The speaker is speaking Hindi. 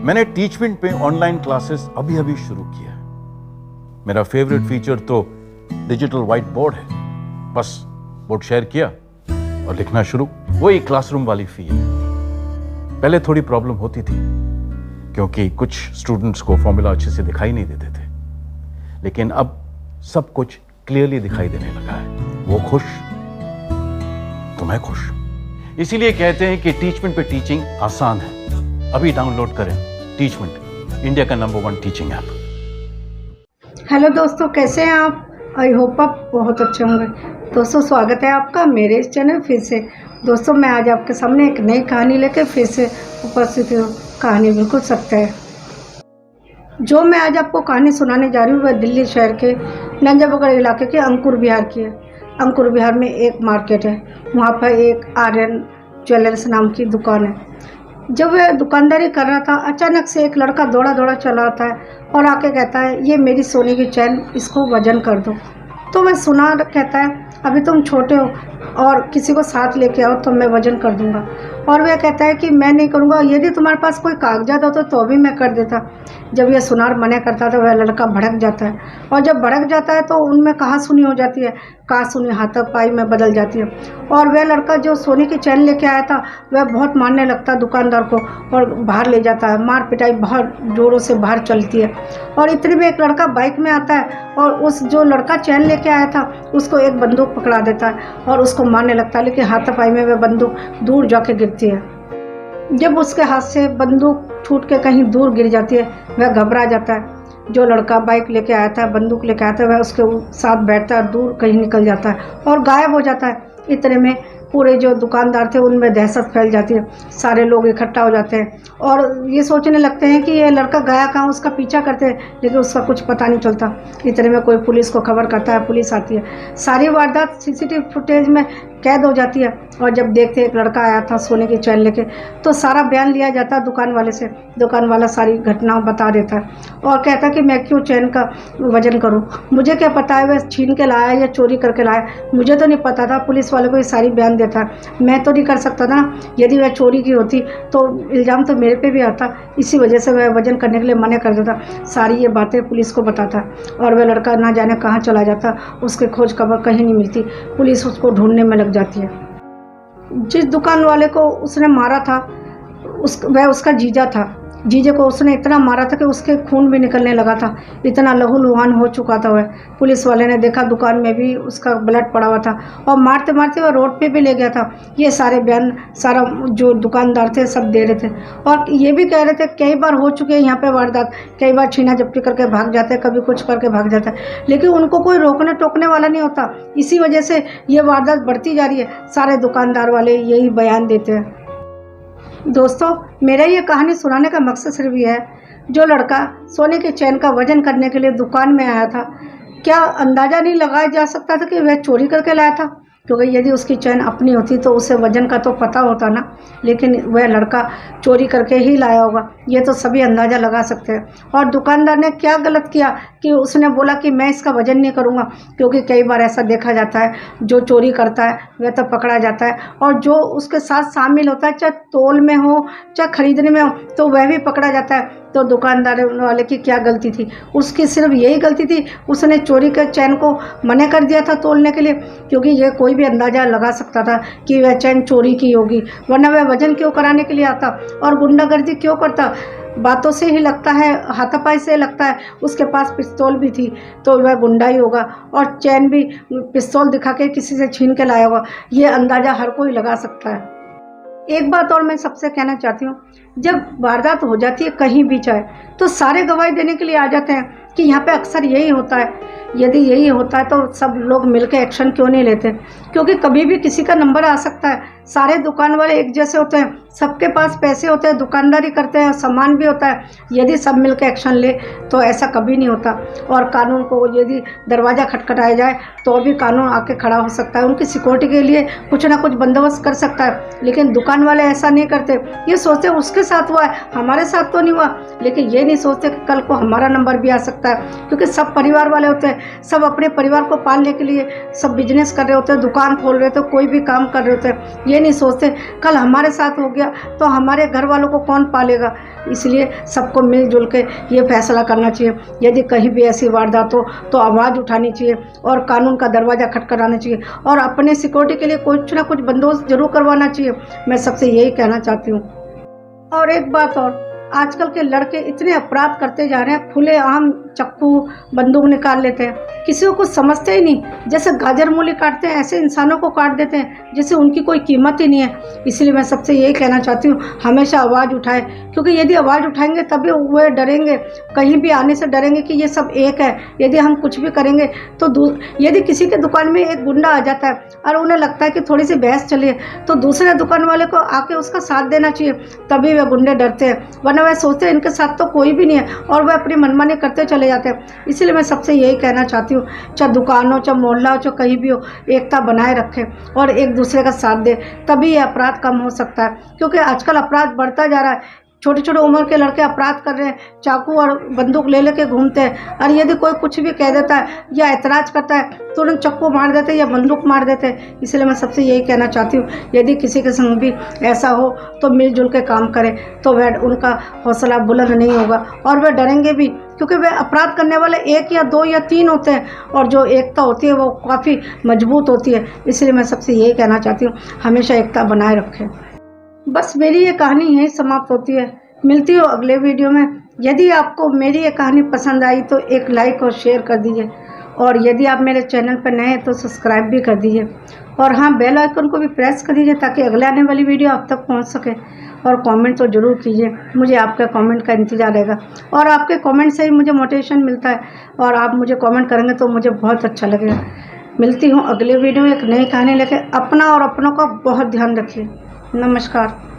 मैंने टीचमेंट पे ऑनलाइन क्लासेस अभी अभी शुरू किया है। मेरा फेवरेट फीचर तो डिजिटल व्हाइट बोर्ड है। बस बोर्ड शेयर किया और लिखना शुरू। वही क्लासरूम वाली फील है। पहले थोड़ी प्रॉब्लम होती थी क्योंकि कुछ स्टूडेंट्स को फॉर्मूला अच्छे से दिखाई नहीं देते थे, लेकिन अब सब कुछ क्लियरली दिखाई देने लगा है। वो खुश तो मैं खुश। इसीलिए कहते हैं कि टीचमेंट पे टीचिंग आसान है। अभी डाउनलोड करें टीचमेंट, इंडिया का नंबर 1 टीचिंग ऐप। हेलो दोस्तों, कैसे हैं आप? आई होप आप बहुत अच्छे होंगे। दोस्तों, स्वागत है आपका मेरे इस चैनल फिर से। दोस्तों, मैं आज आपके सामने एक नई कहानी लेकर फिर से उपस्थित हूँ। कहानी बिल्कुल सत्य है। जो मैं आज आपको कहानी सुनाने जा रही हूँ वह दिल्ली शहर के नंजाबगढ़ इलाके के अंकुर विहार की है। अंकुर विहार में एक मार्केट है, वहाँ पर एक आर्यन ज्वेलर्स नाम की दुकान है। जब वह दुकानदारी कर रहा था, अचानक से एक लड़का दौड़ा दौड़ा चला आता है और आके कहता है, ये मेरी सोने की चैन, इसको वजन कर दो। तो वह सुना कहता है, अभी तुम छोटे हो और किसी को साथ लेके आओ तो मैं वजन कर दूंगा। और वह कहता है कि मैं नहीं करूंगा, यदि तुम्हारे पास कोई कागजात हो तो भी मैं कर देता। जब यह सुनार मना करता है तो वह लड़का भड़क जाता है, और जब भड़क जाता है तो उनमें कहा सुनी हो जाती है, कहा सुनी हाथापाई में बदल जाती है। और वह लड़का जो सोने की चैन लेके आया था वह बहुत मारने लगता है दुकानदार को और बाहर ले जाता है। मार पिटाई बहुत जोरों से बाहर चलती है। और इतने में एक लड़का बाइक में आता है और उस जो लड़का चैन लेके आया था उसको एक बंदूक पकड़ा देता है और उसको मारने लगता है, लेकिन हाथापाई में वह बंदूक दूर जाके गिरती है। जब उसके हाथ से बंदूक छूट के कहीं दूर गिर जाती है, वह घबरा जाता है। जो लड़का बाइक लेके आया था, बंदूक लेके आया था, वह उसके साथ बैठता है, दूर कहीं निकल जाता है और गायब हो जाता है। इतने में पूरे जो दुकानदार थे उनमें दहशत फैल जाती है। सारे लोग इकट्ठा हो जाते हैं और ये सोचने लगते हैं कि ये लड़का गया कहाँ, उसका पीछा करते हैं, लेकिन उसका कुछ पता नहीं चलता। इतने में कोई पुलिस को खबर करता है, पुलिस आती है। सारी वारदात सीसीटीवी फुटेज में कैद हो जाती है। और जब देखते एक लड़का आया था सोने की चैन लेके, तो सारा बयान लिया जाता है दुकान वाले से। दुकान वाला सारी घटना बता देता है और कहता है कि मैं क्यों चैन का वजन करूं, मुझे क्या पता है वह छीन के लाया या चोरी करके लाया, मुझे तो नहीं पता था। पुलिस वाले को ये सारी बयान देता है, मैं तो नहीं कर सकता था। यदि वह चोरी की होती तो इल्ज़ाम तो मेरे पे भी आता, इसी वजह से वह वजन करने के लिए मना कर देता। सारी ये बातें पुलिस को बताता और वह लड़का ना जाने कहाँ चला जाता, उसके खोज खबर कहीं नहीं मिलती। पुलिस उसको ढूंढने में लग जाती है। जिस दुकान वाले को उसने मारा था वह उसका जीजा था। जीजे को उसने इतना मारा था कि उसके खून भी निकलने लगा था, इतना लहूलुहान हो चुका था वह। पुलिस वाले ने देखा दुकान में भी उसका ब्लड पड़ा हुआ था और मारते मारते वह रोड पे भी ले गया था। ये सारे बयान सारा जो दुकानदार थे सब दे रहे थे और ये भी कह रहे थे कई बार हो चुके हैं यहाँ पे वारदात, कई बार छीना झपटी करके भाग जाते हैं, कभी कुछ करके भाग जाता है, लेकिन उनको कोई रोकने टोकने वाला नहीं होता। इसी वजह से ये वारदात बढ़ती जा रही है। सारे दुकानदार वाले यही बयान देते हैं। दोस्तों, मेरा ये कहानी सुनाने का मकसद सिर्फ ये है, जो लड़का सोने के चैन का वजन करने के लिए दुकान में आया था, क्या अंदाज़ा नहीं लगाया जा सकता था कि वह चोरी करके लाया था? क्योंकि यदि उसकी चैन अपनी होती तो उसे वजन का तो पता होता ना, लेकिन वह लड़का चोरी करके ही लाया होगा, ये तो सभी अंदाज़ा लगा सकते हैं। और दुकानदार ने क्या गलत किया कि उसने बोला कि मैं इसका वजन नहीं करूँगा, क्योंकि कई बार ऐसा देखा जाता है जो चोरी करता है वह तो पकड़ा जाता है और जो उसके साथ शामिल होता है, चाहे तोल में हो चाहे खरीदने में हो, तो वह भी पकड़ा जाता है। तो दुकानदार वाले की क्या गलती थी? उसकी सिर्फ यही गलती थी, उसने चोरी के चैन को मना कर दिया था तोलने के लिए, क्योंकि ये कोई भी अंदाज़ा लगा सकता था कि वह चैन चोरी की होगी, वरना वह वजन क्यों कराने के लिए आता और गुंडागर्दी क्यों करता? बातों से ही लगता है, हाथापाई से लगता है उसके पास पिस्तौल भी थी, तो वह गुंडा ही होगा और चैन भी पिस्तौल दिखा के किसी से छीन के लाया होगा। ये अंदाज़ा हर कोई लगा सकता है। एक बात और मैं सबसे कहना चाहती हूँ, जब वारदात हो जाती है कहीं भी चाहे, तो सारे गवाही देने के लिए आ जाते हैं कि यहाँ पे अक्सर यही होता है। यदि यही होता है तो सब लोग मिलकर एक्शन क्यों नहीं लेते? क्योंकि कभी भी किसी का नंबर आ सकता है। सारे दुकान वाले एक जैसे होते हैं, सबके पास पैसे होते हैं, दुकानदारी करते हैं, सामान भी होता है। यदि सब मिलकर एक्शन ले तो ऐसा कभी नहीं होता। और कानून को यदि दरवाज़ा खटखटाया जाए तो भी कानून आके खड़ा हो सकता है, उनकी सिक्योरिटी के लिए कुछ ना कुछ बंदोबस्त कर सकता है। लेकिन दुकान वाले ऐसा नहीं करते। ये सोचते उसके साथ हुआ है, हमारे साथ तो नहीं हुआ, लेकिन ये नहीं सोचते कि कल को हमारा नंबर भी आ सकता है। सकता है, क्योंकि सब परिवार वाले होते हैं, सब अपने परिवार को पालने के लिए सब बिजनेस कर रहे होते हैं, दुकान खोल रहे होते हैं, कोई भी काम कर रहे होते हैं। ये नहीं सोचते कल हमारे साथ हो गया तो हमारे घर वालों को कौन पालेगा। इसलिए सबको मिलजुल के ये फैसला करना चाहिए, यदि कहीं भी ऐसी वारदात हो तो आवाज़ उठानी चाहिए और कानून का दरवाज़ा खटखटाना चाहिए और अपने सिक्योरिटी के लिए कुछ ना कुछ बंदोबस्त जरूर करवाना चाहिए। मैं सबसे यही कहना चाहती हूँ। और एक बात और, आजकल के लड़के इतने अपराध करते जा रहे हैं, खुलेआम चक्कू बंदूक निकाल लेते हैं, किसी को कुछ समझते ही नहीं, जैसे गाजर मूली काटते हैं ऐसे इंसानों को काट देते हैं जिससे उनकी कोई कीमत ही नहीं है। इसलिए मैं सबसे यही कहना चाहती हूँ, हमेशा आवाज़ उठाएं, क्योंकि यदि आवाज़ उठाएंगे तभी वे डरेंगे, कहीं भी आने से डरेंगे कि ये सब एक है। यदि हम कुछ भी करेंगे तो यदि किसी के दुकान में एक गुंडा आ जाता है और उन्हें लगता है कि थोड़ी सी बहस चली है तो दूसरे दुकान वाले को आके उसका साथ देना चाहिए, तभी वे गुंडे डरते हैं, वरना वह सोचते हैं इनके साथ तो कोई भी नहीं है और वह अपनी मनमानी करते चले जाते हैं। इसलिए मैं सबसे यही कहना चाहती हूँ, चाहे दुकान हो, चाहे मोहल्ला हो, चाहे कहीं भी हो, एकता बनाए रखें और एक दूसरे का साथ दें, तभी यह अपराध कम हो सकता है। क्योंकि आजकल अपराध बढ़ता जा रहा है, छोटे छोटे उम्र के लड़के अपराध कर रहे हैं, चाकू और बंदूक ले लेके घूमते हैं, और यदि कोई कुछ भी कह देता है या ऐतराज़ करता है तुरंत चक्कू मार देते हैं या बंदूक मार देते हैं। इसलिए मैं सबसे यही कहना चाहती हूँ, यदि किसी के संग भी ऐसा हो तो मिलजुल के काम करें, तो वह उनका हौसला बुलंद नहीं होगा और वे डरेंगे भी, क्योंकि वे अपराध करने वाले 1 या 2 या 3 होते हैं और जो एकता होती है वो काफ़ी मजबूत होती है। इसलिए मैं सबसे यही कहना चाहती हूँ, हमेशा एकता बनाए रखें। बस मेरी ये कहानी यहीं समाप्त होती है। मिलती हो अगले वीडियो में। यदि आपको मेरी ये कहानी पसंद आई तो एक लाइक और शेयर कर दीजिए, और यदि आप मेरे चैनल पर नए हैं तो सब्सक्राइब भी कर दीजिए, और हाँ, बेल आइकन को भी प्रेस कर दीजिए ताकि अगले आने वाली वीडियो आप तक पहुंच सके। और कमेंट तो ज़रूर कीजिए, मुझे आपके कमेंट का इंतज़ार रहेगा, और आपके कमेंट से ही मुझे मोटिवेशन मिलता है, और आप मुझे कमेंट करेंगे तो मुझे बहुत अच्छा लगेगा। मिलती हूँ अगले वीडियो में एक नई कहानी लेकर। अपना और अपनों का बहुत ध्यान रखिए। नमस्कार।